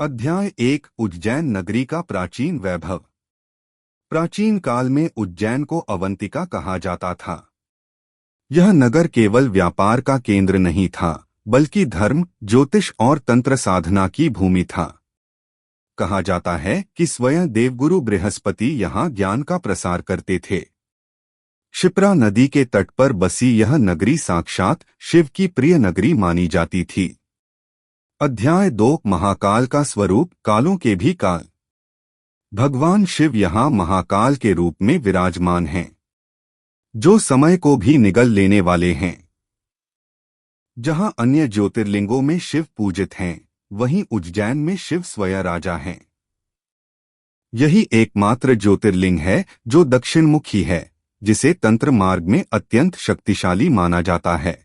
अध्याय 1 उज्जैन नगरी का प्राचीन वैभव। प्राचीन काल में उज्जैन को अवंतिका कहा जाता था। यह नगर केवल व्यापार का केंद्र नहीं था, बल्कि धर्म, ज्योतिष और तंत्र साधना की भूमि था। कहा जाता है कि स्वयं देवगुरु बृहस्पति यहाँ ज्ञान का प्रसार करते थे। क्षिप्रा नदी के तट पर बसी यह नगरी साक्षात शिव की प्रिय नगरी मानी जाती थी। अध्याय 2 महाकाल का स्वरूप, कालों के भी काल। भगवान शिव यहाँ महाकाल के रूप में विराजमान हैं, जो समय को भी निगल लेने वाले हैं। जहाँ अन्य ज्योतिर्लिंगों में शिव पूजित हैं, वहीं उज्जैन में शिव स्वयं राजा हैं। यही एकमात्र ज्योतिर्लिंग है जो दक्षिणमुखी है, जिसे तंत्र मार्ग में अत्यंत शक्तिशाली माना जाता है।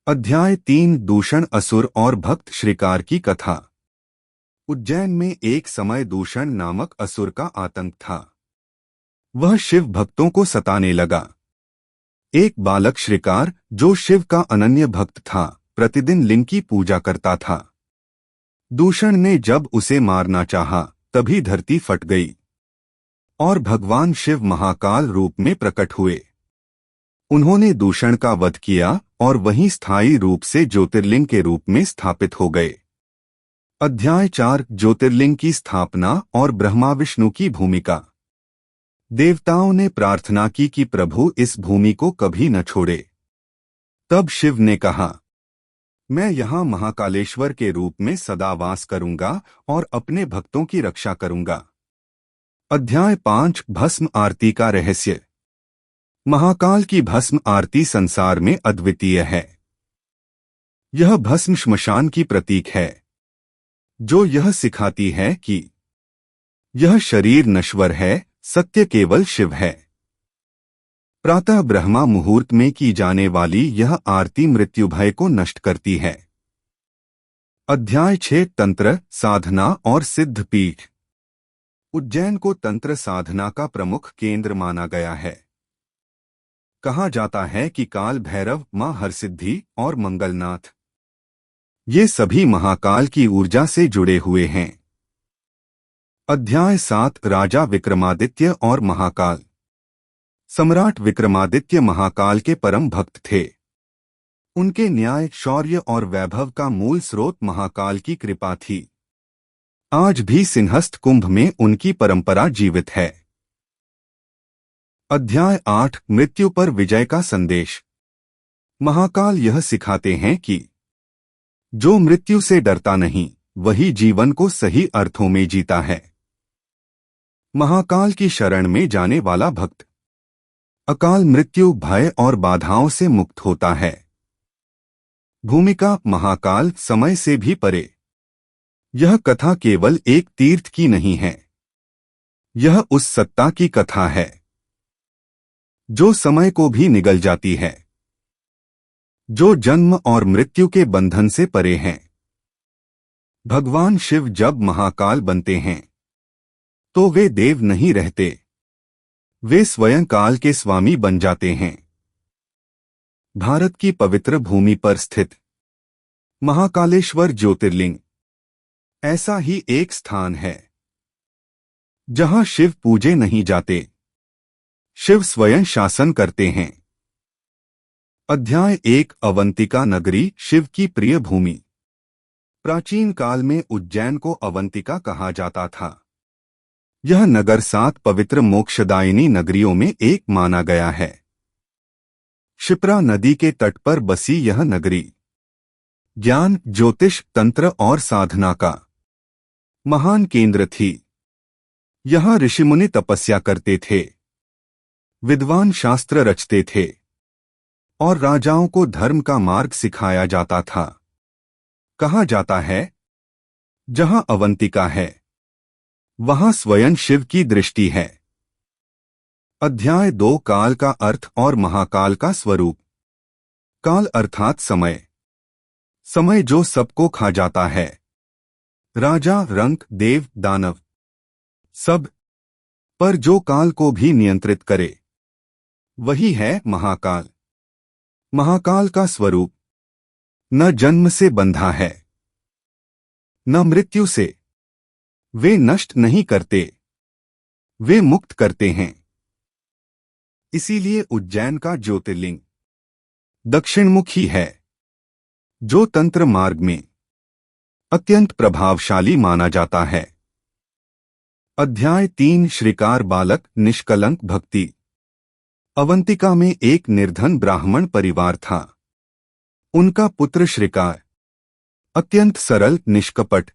अध्याय 3 दूषण, असुर और भक्त श्रीकार की कथा। उज्जैन में एक समय दूषण नामक असुर का आतंक था। वह शिव भक्तों को सताने लगा। एक बालक श्रीकार, जो शिव का अनन्य भक्त था, प्रतिदिन लिंग की पूजा करता था। दूषण ने जब उसे मारना चाहा, तभी धरती फट गई और भगवान शिव महाकाल रूप में प्रकट हुए। उन्होंने दूषण का वध किया और वहीं स्थायी रूप से ज्योतिर्लिंग के रूप में स्थापित हो गए। अध्याय 4 ज्योतिर्लिंग की स्थापना और ब्रह्मा विष्णु की भूमिका। देवताओं ने प्रार्थना की कि प्रभु इस भूमि को कभी न छोड़े। तब शिव ने कहा, मैं यहाँ महाकालेश्वर के रूप में सदा वास करूंगा और अपने भक्तों की रक्षा करूंगा। अध्याय 5 भस्म आरती का रहस्य। महाकाल की भस्म आरती संसार में अद्वितीय है। यह भस्म श्मशान की प्रतीक है, जो यह सिखाती है कि यह शरीर नश्वर है, सत्य केवल शिव है। प्रातः ब्रह्मा मुहूर्त में की जाने वाली यह आरती मृत्यु भय को नष्ट करती है। अध्याय 6 तंत्र, साधना और सिद्ध पीठ। उज्जैन को तंत्र साधना का प्रमुख केंद्र माना गया है। कहा जाता है कि काल भैरव, मां हरसिद्धि और मंगलनाथ, ये सभी महाकाल की ऊर्जा से जुड़े हुए हैं। अध्याय 7 राजा विक्रमादित्य और महाकाल। सम्राट विक्रमादित्य महाकाल के परम भक्त थे। उनके न्याय, शौर्य और वैभव का मूल स्रोत महाकाल की कृपा थी। आज भी सिंहस्थ कुंभ में उनकी परंपरा जीवित है। अध्याय 8 मृत्यु पर विजय का संदेश। महाकाल यह सिखाते हैं कि जो मृत्यु से डरता नहीं, वही जीवन को सही अर्थों में जीता है। महाकाल की शरण में जाने वाला भक्त अकाल मृत्यु, भय और बाधाओं से मुक्त होता है। भूमिका महाकाल समय से भी परे। यह कथा केवल एक तीर्थ की नहीं है, यह उस सत्ता की कथा है जो समय को भी निगल जाती है, जो जन्म और मृत्यु के बंधन से परे हैं। भगवान शिव जब महाकाल बनते हैं, तो वे देव नहीं रहते, वे स्वयं काल के स्वामी बन जाते हैं। भारत की पवित्र भूमि पर स्थित महाकालेश्वर ज्योतिर्लिंग ऐसा ही एक स्थान है, जहां शिव पूजे नहीं जाते, शिव स्वयं शासन करते हैं। अध्याय 1 अवंतिका नगरी, शिव की प्रिय भूमि। प्राचीन काल में उज्जैन को अवंतिका कहा जाता था। यह नगर 7 पवित्र मोक्षदायिनी नगरियों में एक माना गया है। क्षिप्रा नदी के तट पर बसी यह नगरी ज्ञान, ज्योतिष, तंत्र और साधना का महान केंद्र थी। यहाँ ऋषिमुनि तपस्या करते थे, विद्वान शास्त्र रचते थे और राजाओं को धर्म का मार्ग सिखाया जाता था। कहा जाता है, जहां अवंतिका है, वहां स्वयं शिव की दृष्टि है। अध्याय 2 काल का अर्थ और महाकाल का स्वरूप। काल अर्थात समय, समय जो सबको खा जाता है। राजा, रंक, देव, दानव, सब पर जो काल को भी नियंत्रित करे, वही है महाकाल। महाकाल का स्वरूप न जन्म से बंधा है, न मृत्यु से। वे नष्ट नहीं करते, वे मुक्त करते हैं। इसीलिए उज्जैन का ज्योतिर्लिंग दक्षिणमुखी है, जो तंत्र मार्ग में अत्यंत प्रभावशाली माना जाता है। अध्याय 3 श्रीकार बालक निष्कलंक भक्ति। अवंतिका में एक निर्धन ब्राह्मण परिवार था। उनका पुत्र श्रीकार अत्यंत सरल, निष्कपट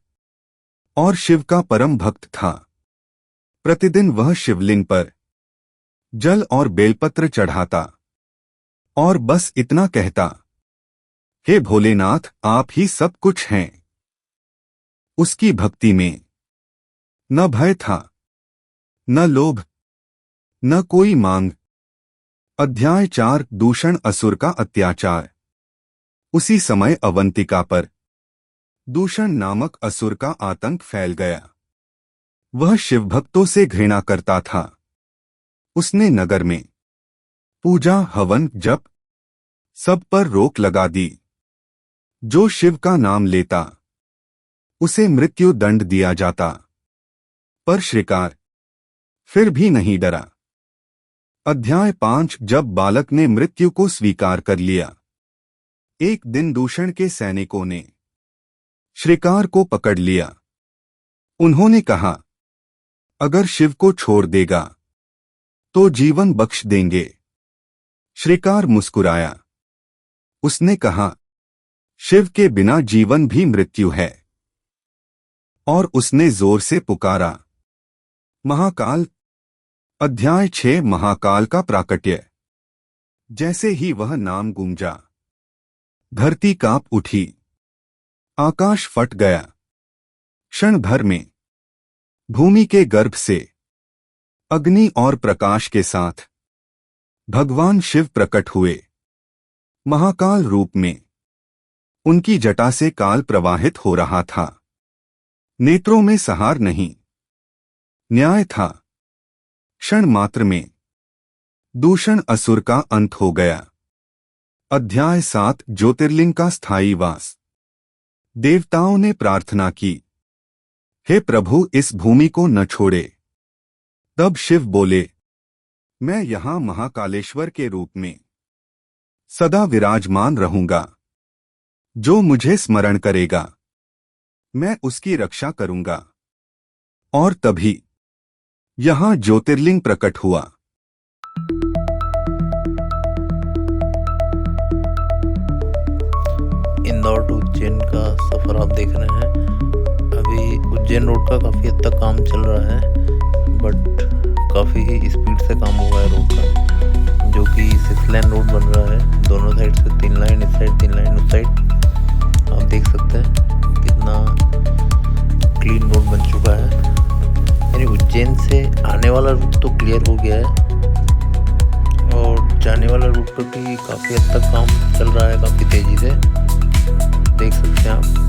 और शिव का परम भक्त था। प्रतिदिन वह शिवलिंग पर जल और बेलपत्र चढ़ाता और बस इतना कहता, हे भोलेनाथ, आप ही सब कुछ हैं। उसकी भक्ति में न भय था, न लोभ, न कोई मांग। अध्याय 4 दूषण असुर का अत्याचार। उसी समय अवंतिका पर दूषण नामक असुर का आतंक फैल गया। वह शिवभक्तों से घृणा करता था। उसने नगर में पूजा, हवन, जप सब पर रोक लगा दी। जो शिव का नाम लेता उसे मृत्यु दंड दिया जाता। पर श्रीकार फिर भी नहीं डरा। अध्याय 5 जब बालक ने मृत्यु को स्वीकार कर लिया। एक दिन दूषण के सैनिकों ने श्रीकार को पकड़ लिया। उन्होंने कहा, अगर शिव को छोड़ देगा तो जीवन बख्श देंगे। श्रीकार मुस्कुराया। उसने कहा, शिव के बिना जीवन भी मृत्यु है। और उसने जोर से पुकारा, महाकाल। अध्याय 6 महाकाल का प्राकट्य। जैसे ही वह नाम गूंजा, धरती कांप उठी, आकाश फट गया। क्षण भर में भूमि के गर्भ से अग्नि और प्रकाश के साथ भगवान शिव प्रकट हुए। महाकाल रूप में उनकी जटा से काल प्रवाहित हो रहा था। नेत्रों में सहार नहीं, न्याय था। क्षण मात्र में दूषण असुर का अंत हो गया। अध्याय 7 ज्योतिर्लिंग का स्थायी वास। देवताओं ने प्रार्थना की, हे प्रभु, इस भूमि को न छोड़े। तब शिव बोले, मैं यहां महाकालेश्वर के रूप में सदा विराजमान रहूंगा। जो मुझे स्मरण करेगा मैं उसकी रक्षा करूंगा। और तभी यहां ज्योतिर्लिंग प्रकट हुआ। इंदौर टू उज्जैन का सफ़र आप देख रहे हैं। अभी उज्जैन रोड का काफ़ी हद तक काम चल रहा है, बट काफ़ी ही स्पीड से काम हुआ है रोड का, जो कि 6 लेन रोड बन रहा है। दोनों साइड से 3 लाइन, इस साइड 3 लाइन उस साइड। आप देख सकते हैं कितना क्लीन रोड बन चुका है। यानी उज्जैन से आने वाला रूट तो क्लियर हो गया है और जाने वाला रूट पर भी काफ़ी हद तक काम चल रहा है, काफ़ी तेज़ी से। देख सकते हैं आप।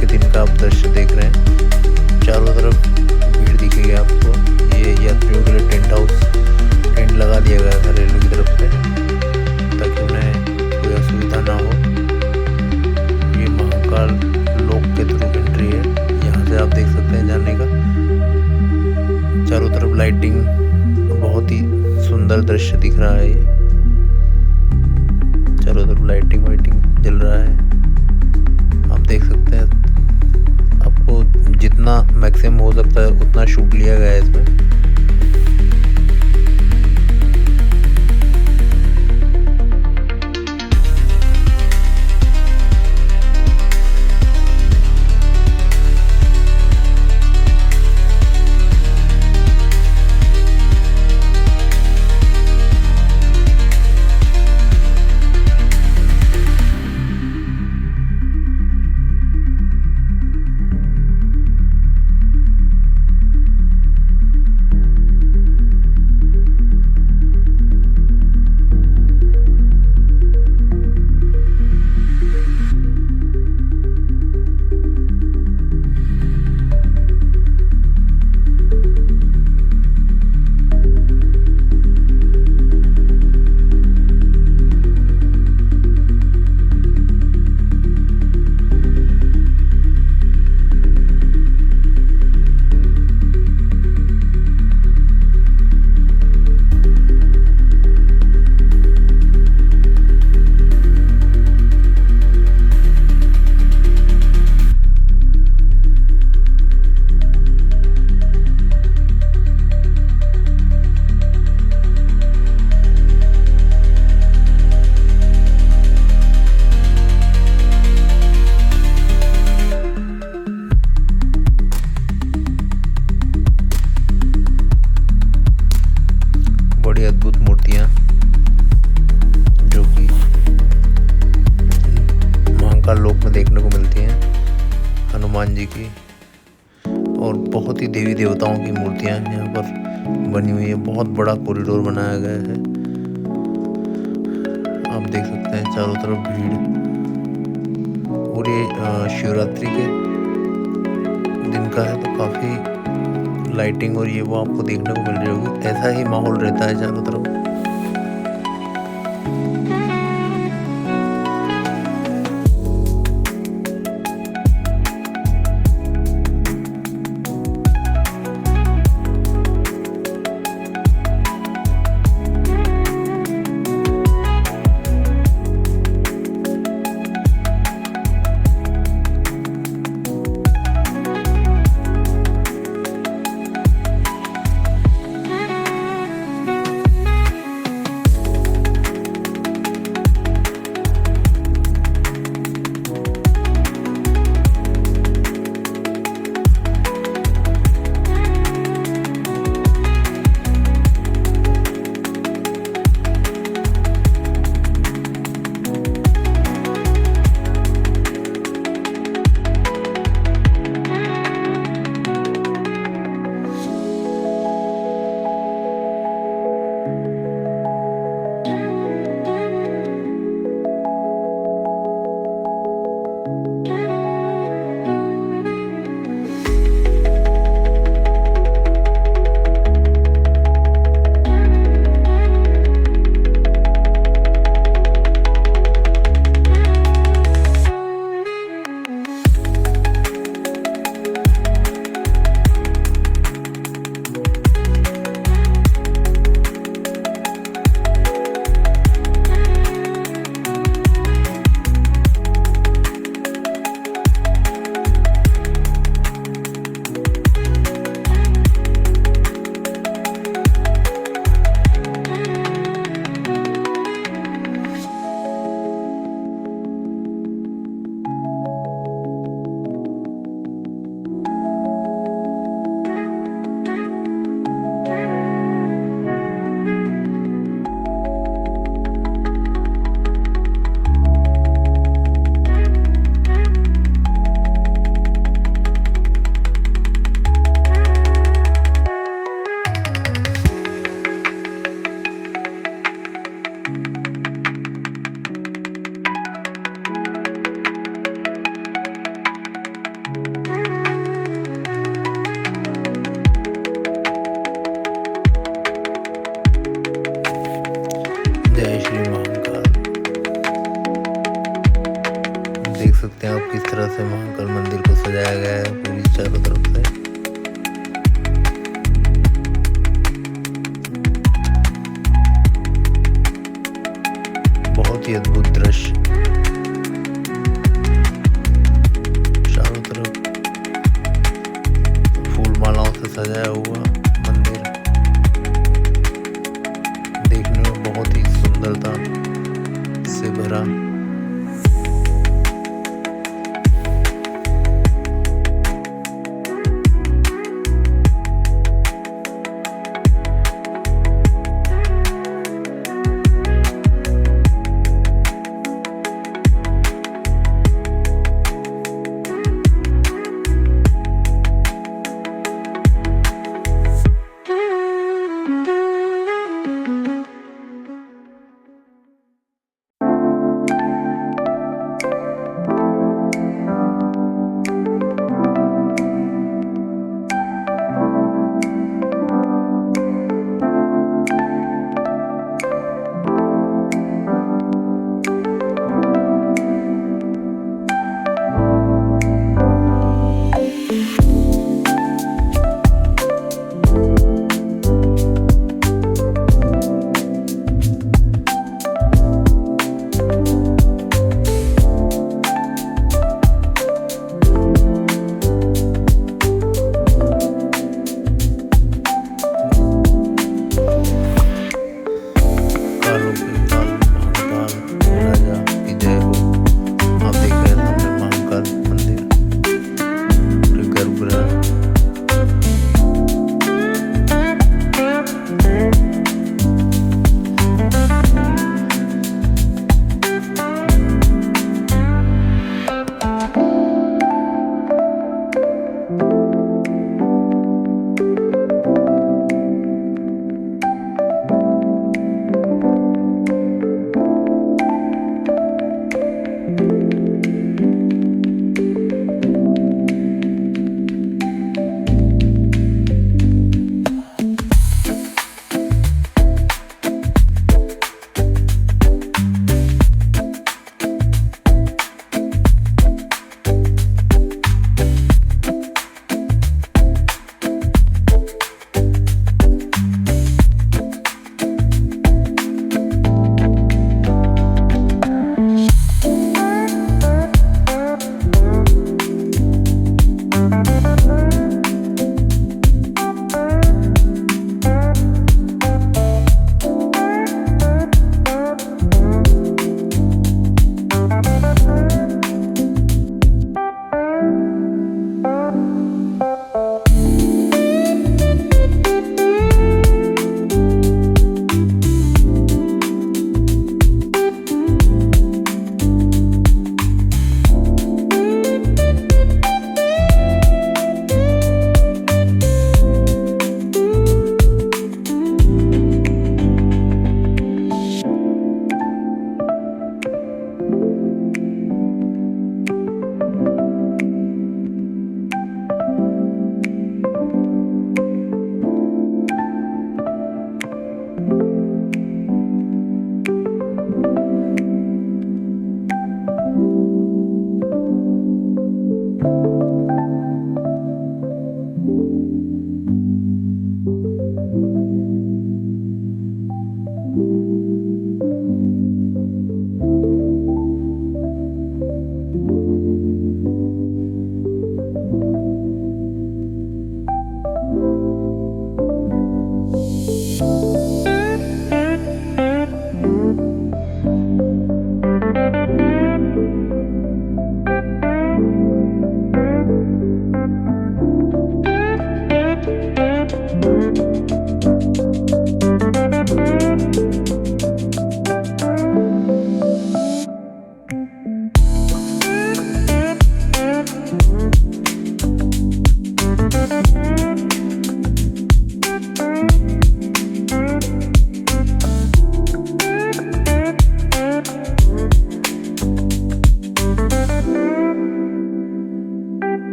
के दिन का आप दृश्य देख रहे हैं। चारों तरफ भीड़ दिखेगी आपको। ये यात्रियों के लिए टेंट लगा दिया गया था रेलवे की तरफ से, ताकि उन्हें कोई असुविधा ना हो। ये महाकाल लोक के थ्रू एंट्री है, यहाँ से आप देख सकते हैं जाने का। चारों तरफ लाइटिंग, बहुत ही सुंदर दृश्य दिख रहा है। ये चारों तरफ लाइटिंग वाइटिंग जल रहा है, आप देख सकते हैं। आपको जितना मैक्सिमम हो सकता है उतना शूट लिया गया है इसमें। बड़ी अद्भुत मूर्तियाँ जो कि महाकाल लोक में देखने को मिलती हैं, हनुमान जी की और बहुत ही देवी देवताओं की मूर्तियाँ यहाँ पर बनी हुई है। बहुत बड़ा कॉरिडोर बनाया गया है, आप देख सकते हैं चारों तरफ भीड़। और ये शिवरात्रि के दिन का है, तो काफ़ी लाइटिंग और ये वो आपको देखने को मिल रही होगी। ऐसा ही माहौल रहता है चारों तरफ। से महाकाल मंदिर को सजाया गया है पूरी चारों तरफ से। बहुत ही अद्भुत दृश्य, चारों तरफ फूल मालाओं से सजाया हुआ।